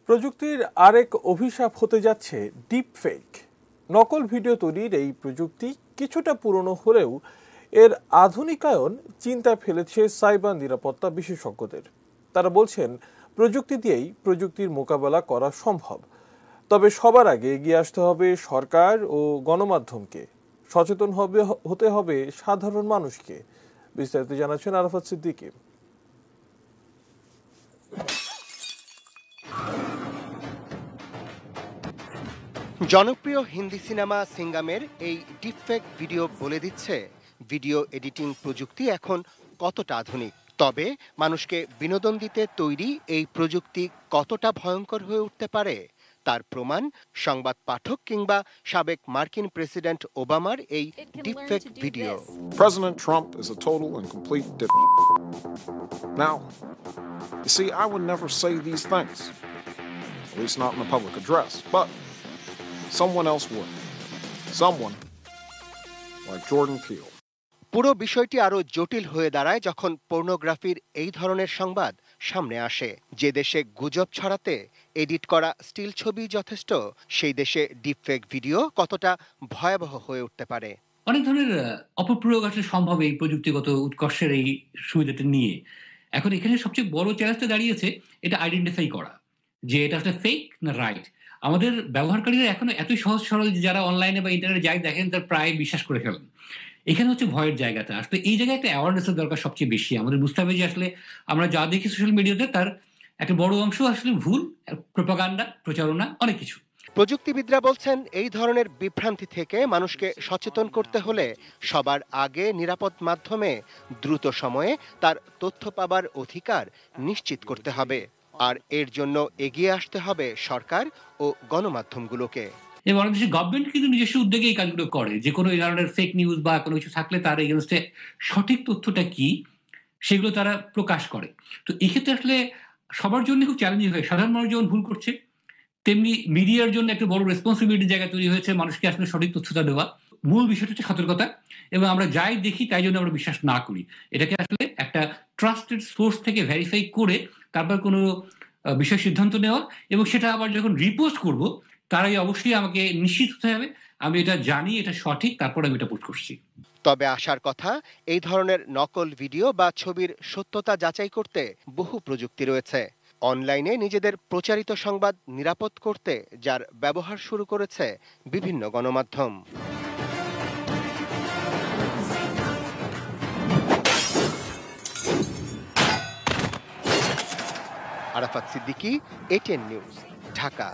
প্রযুক্তির আরেক অভিশাপ হতে যাচ্ছে ডিপ ফেক। নকল ভিডিও তৈরির এই প্রযুক্তি কিছুটা পুরনো হলেও এর আধুনিকায়ন চিন্তায় ফেলেছে সাইবার নিরাপত্তা বিশেষজ্ঞদের। তারা বলছেন প্রযুক্তি দিয়েই প্রযুক্তির মোকাবেলা করা সম্ভব, তবে সবার আগে এগিয়ে আসতে হবে সরকার ও গণমাধ্যমকে। সচেতন হতে হবে সাধারণ মানুষকে। বিস্তারিত জানাচ্ছেন আরাফাত সিদ্দিকী। জনপ্রিয় হিন্দি সিনেমা সিঙ্গামের এই ডিপফেক ভিডিও বলে দিচ্ছে ভিডিও এডিটিং প্রযুক্তি এখন কতটা আধুনিক। তবে মানুষকে বিনোদন দিতে তৈরি এই প্রযুক্তি কতটা ভয়ঙ্কর হয়ে উঠতে পারে তার প্রমাণ সংবাদ পাঠক কিংবা সাবেক মার্কিন প্রেসিডেন্ট ওবামার এই deepfake video. President Trump is a total and complete dipshit. Now, you see, I would never say these things, at least not in a public address, but someone else would. Someone like Jordan Peele. পুরো বিষয়টি আরো জটিল হয়ে দাঁড়ায় যখন পর্নোগ্রাফির এই ধরনের সংবাদ সামনে আসে। যে দেশে গুজব ছড়াতে এডিট করা স্টিল ছবি যথেষ্ট, সেই দেশে ডিপফেক ভিডিও কতটা ভয়াবহ হয়ে উঠতে পারে। অনেক ধরনের অপপ্রয়োগ আসলে সম্ভব এই প্রযুক্তিগত উৎকর্ষের এই সুবিধাটা নিয়ে। এখন এখানে সবচেয়ে বড় চ্যালেঞ্জটা দাঁড়িয়েছে এটা আইডেন্টিফাই করা, যে এটা আসলে ফেক না রাইট। আমাদের ব্যবহারকারীরা এখনো এতই সহজ সরল, যারা অনলাইনে বা ইন্টারনেটে যাই দেখেন তার প্রায় বিশ্বাস করে ফেলেন। এখানে হচ্ছে ভয়ের জায়গাটা। আসলে এই জায়গায় একটা অ্যাওয়ারনেসের দরকার সবচেয়ে বেশি। আমাদের বুঝতে হবে যে আসলে আমরা যা দেখি সোশ্যাল মিডিয়াতে তার একটা বড় অংশ আসলে ভুল, প্রোপাগান্ডা, প্রচারণা, অনেক কিছু। প্রযুক্তিবিদরা বলছেন এই ধরনের বিভ্রান্তি থেকে মানুষকে সচেতন করতে হলে সবার আগে নিরাপদ মাধ্যমে দ্রুত সময়ে তার তথ্য পাবার অধিকার নিশ্চিত করতে হবে। আর এর জন্য এগিয়ে আসতে হবে সরকার ও গণমাধ্যমগুলোকে। এবং অনেক দেশের গভর্নমেন্ট কিন্তু নিজস্ব উদ্যোগে এই কাজগুলো করে। যে কোনো এই ধরনের ফেক নিউজ বা কোনো কিছু থাকলে তার এগেনস্টে সঠিক তথ্যটা কি সেগুলো তারা প্রকাশ করে। তো এক্ষেত্রে আসলে সবার জন্য খুব চ্যালেঞ্জিং হয়। সাধারণ মানুষ যেমন ভুল করছে, তেমনি মিডিয়ার জন্য একটা বড় রেসপন্সিবিলিটির জায়গা তৈরি হয়েছে মানুষকে আসলে সঠিক তথ্যটা দেওয়া। মূল বিষয়টা হচ্ছে সতর্কতা, এবং আমরা যাই দেখি তাই জন্য আমরা বিশ্বাস না করি। এটাকে আসলে একটা ট্রাস্টেড সোর্স থেকে ভেরিফাই করে তারপর কোনো বিষয় সিদ্ধান্ত নেওয়া, এবং সেটা আবার যখন রিপোস্ট করব তার আগে অবশ্যই আমাকে নিশ্চিত হতে হবে আমি এটা জানি, এটা সঠিক, তারপর আমি এটা পোস্ট করছি। তবে আসার কথা, এই ধরনের নকল ভিডিও বা ছবির সত্যতা যাচাই করতে বহু প্রযুক্তি রয়েছে। অনলাইনে নিজেদের প্রচারিত সংবাদ নিরাপদ করতে যার ব্যবহার শুরু করেছে বিভিন্ন গণমাধ্যম। Arafat Siddiqui, ATN news, Dhaka.